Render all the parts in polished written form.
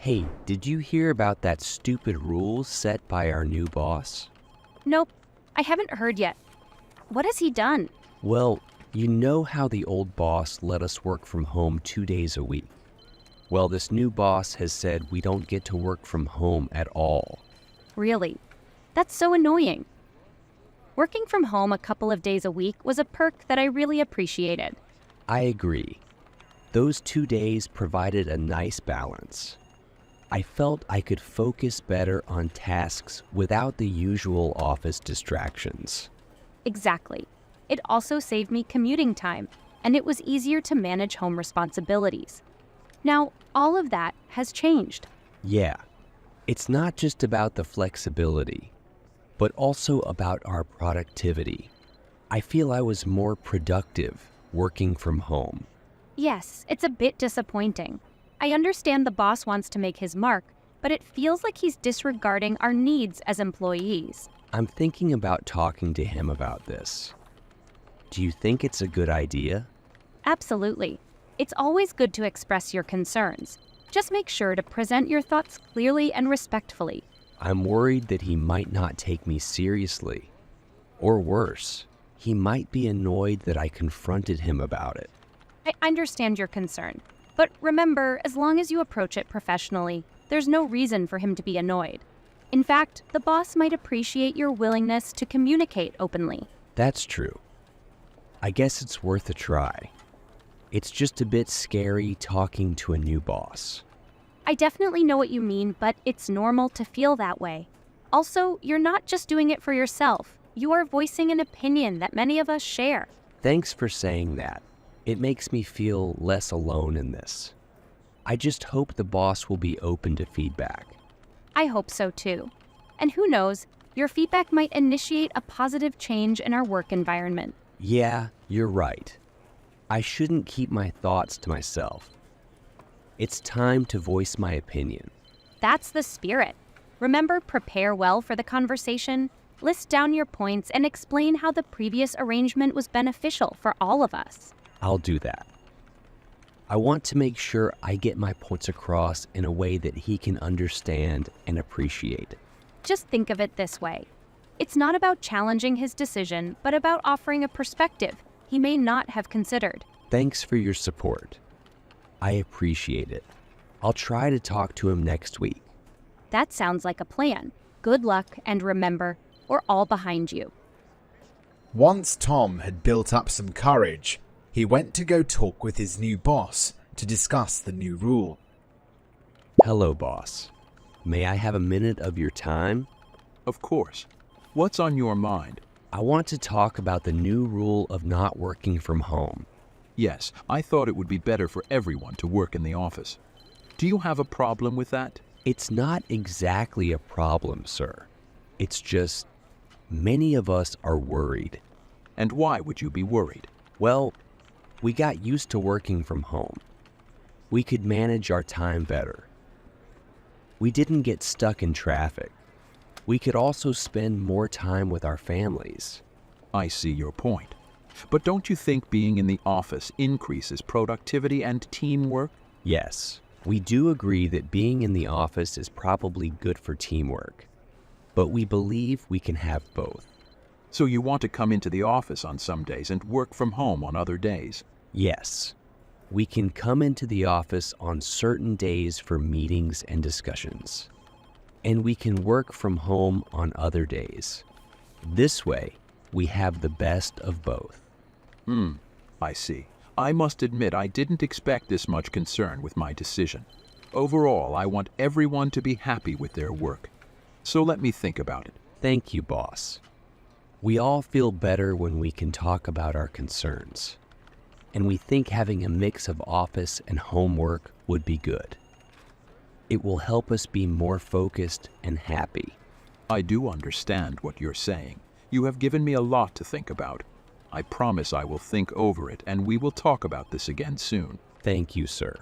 Hey, did you hear about that stupid rule set by our new boss? Nope, I haven't heard yet. What has he done? Well, you know how the old boss let us work from home 2 days a week? Well, this new boss has said we don't get to work from home at all. Really? That's so annoying. Working from home a couple of days a week was a perk that I really appreciated. I agree. Those 2 days provided a nice balance. I felt I could focus better on tasks without the usual office distractions. Exactly. It also saved me commuting time, and it was easier to manage home responsibilities. Now, all of that has changed. Yeah, it's not just about the flexibility, but also about our productivity. I feel I was more productive working from home. Yes, it's a bit disappointing. I understand the boss wants to make his mark, but it feels like he's disregarding our needs as employees. I'm thinking about talking to him about this. Do you think it's a good idea? Absolutely. It's always good to express your concerns. Just make sure to present your thoughts clearly and respectfully. I'm worried that he might not take me seriously. Or worse, he might be annoyed that I confronted him about it. I understand your concern, but remember, as long as you approach it professionally, there's no reason for him to be annoyed. In fact, the boss might appreciate your willingness to communicate openly. That's true. I guess it's worth a try. It's just a bit scary talking to a new boss. I definitely know what you mean, but it's normal to feel that way. Also, you're not just doing it for yourself. You are voicing an opinion that many of us share. Thanks for saying that. It makes me feel less alone in this. I just hope the boss will be open to feedback. I hope so too. And who knows, your feedback might initiate a positive change in our work environment. Yeah, you're right. I shouldn't keep my thoughts to myself. It's time to voice my opinion. That's the spirit. Remember, prepare well for the conversation, list down your points, and explain how the previous arrangement was beneficial for all of us. I'll do that. I want to make sure I get my points across in a way that he can understand and appreciate. Just think of it this way. It's not about challenging his decision, but about offering a perspective he may not have considered. Thanks for your support. I appreciate it. I'll try to talk to him next week. That sounds like a plan. Good luck, and remember, we're all behind you. Once Tom had built up some courage, he went to go talk with his new boss to discuss the new rule. Hello, boss. May I have a minute of your time? Of course. What's on your mind? I want to talk about the new rule of not working from home. Yes, I thought it would be better for everyone to work in the office. Do you have a problem with that? It's not exactly a problem, sir. It's just many of us are worried. And why would you be worried? Well, we got used to working from home. We could manage our time better. We didn't get stuck in traffic. We could also spend more time with our families. I see your point. But don't you think being in the office increases productivity and teamwork? Yes, we do agree that being in the office is probably good for teamwork. But we believe we can have both. So you want to come into the office on some days and work from home on other days? Yes, we can come into the office on certain days for meetings and discussions. And we can work from home on other days. This way, we have the best of both. I see. I must admit I didn't expect this much concern with my decision. Overall, I want everyone to be happy with their work. So let me think about it. Thank you, boss. We all feel better when we can talk about our concerns. And we think having a mix of office and homework would be good. It will help us be more focused and happy. I do understand what you're saying. You have given me a lot to think about. I promise I will think over it, and we will talk about this again soon. Thank you, sir.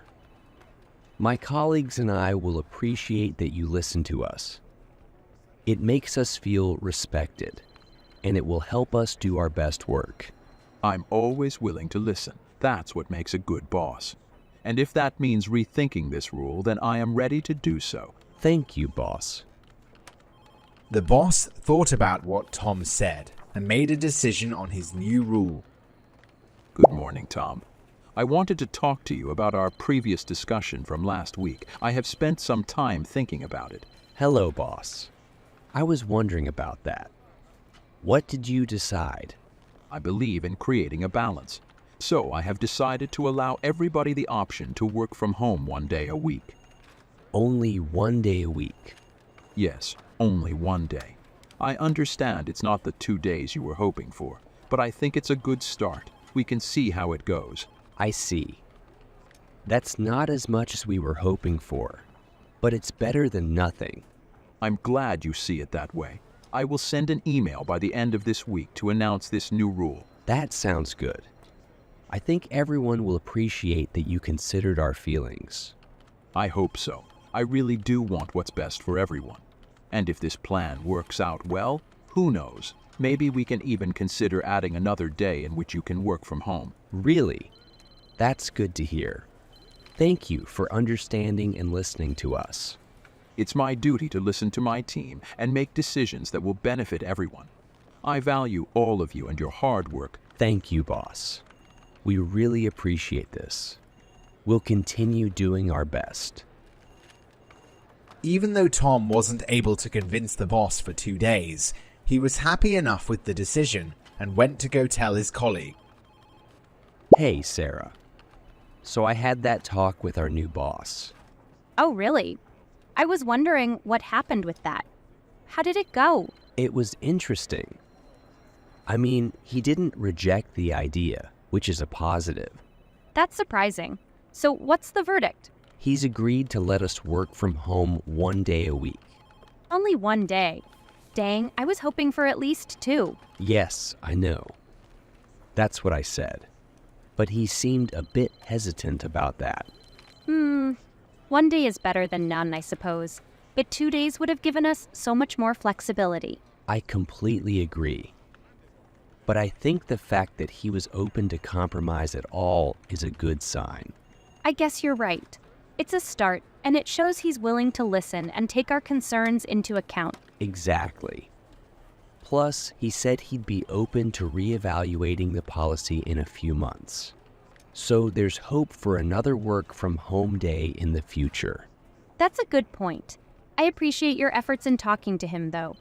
My colleagues and I will appreciate that you listen to us. It makes us feel respected, and it will help us do our best work. I'm always willing to listen. That's what makes a good boss. And if that means rethinking this rule, then I am ready to do so. Thank you, boss. The boss thought about what Tom said and made a decision on his new rule. Good morning, Tom. I wanted to talk to you about our previous discussion from last week. I have spent some time thinking about it. Hello, boss. I was wondering about that. What did you decide? I believe in creating a balance. So I have decided to allow everybody the option to work from home 1 day a week. Only 1 day a week. Yes, only 1 day. I understand it's not the 2 days you were hoping for, but I think it's a good start. We can see how it goes. I see. That's not as much as we were hoping for, but it's better than nothing. I'm glad you see it that way. I will send an email by the end of this week to announce this new rule. That sounds good. I think everyone will appreciate that you considered our feelings. I hope so. I really do want what's best for everyone. And if this plan works out well, who knows? Maybe we can even consider adding another day in which you can work from home. Really? That's good to hear. Thank you for understanding and listening to us. It's my duty to listen to my team and make decisions that will benefit everyone. I value all of you and your hard work. Thank you, boss. We really appreciate this. We'll continue doing our best. Even though Tom wasn't able to convince the boss for 2 days, he was happy enough with the decision and went to go tell his colleague. Hey, Sarah. So I had that talk with our new boss. Oh, really? I was wondering what happened with that. How did it go? It was interesting. I mean, he didn't reject the idea, which is a positive. That's surprising. So what's the verdict? He's agreed to let us work from home 1 day a week. Only 1 day. Dang, I was hoping for at least 2. Yes, I know. That's what I said. But he seemed a bit hesitant about that. 1 day is better than none, I suppose. But 2 days would have given us so much more flexibility. I completely agree. But I think the fact that he was open to compromise at all is a good sign. I guess you're right. It's a start, and it shows he's willing to listen and take our concerns into account. Exactly. Plus, he said he'd be open to reevaluating the policy in a few months. So there's hope for another work from home day in the future. That's a good point. I appreciate your efforts in talking to him, though.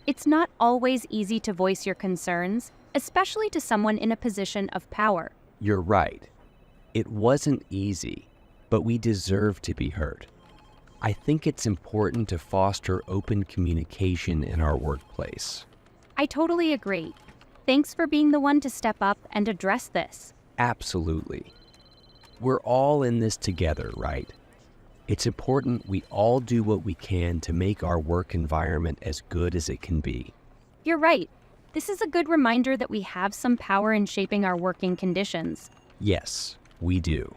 It's not always easy to voice your concerns, especially to someone in a position of power. You're right. It wasn't easy, but we deserve to be heard. I think it's important to foster open communication in our workplace. I totally agree. Thanks for being the one to step up and address this. Absolutely. We're all in this together, right? It's important we all do what we can to make our work environment as good as it can be. You're right. This is a good reminder that we have some power in shaping our working conditions. Yes, we do.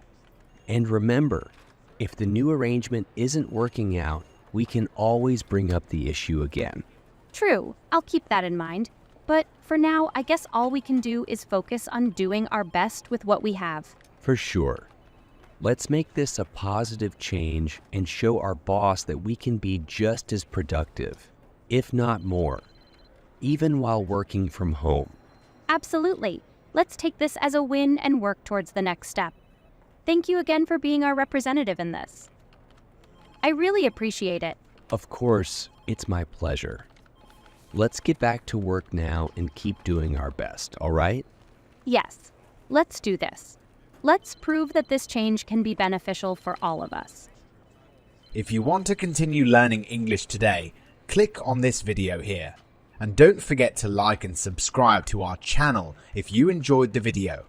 And remember, if the new arrangement isn't working out, we can always bring up the issue again. True, I'll keep that in mind. But for now, I guess all we can do is focus on doing our best with what we have. For sure. Let's make this a positive change and show our boss that we can be just as productive, if not more, even while working from home. Absolutely. Let's take this as a win and work towards the next step. Thank you again for being our representative in this. I really appreciate it. Of course, it's my pleasure. Let's get back to work now and keep doing our best, all right? Yes, let's do this. Let's prove that this change can be beneficial for all of us. If you want to continue learning English today, click on this video here. And don't forget to like and subscribe to our channel if you enjoyed the video.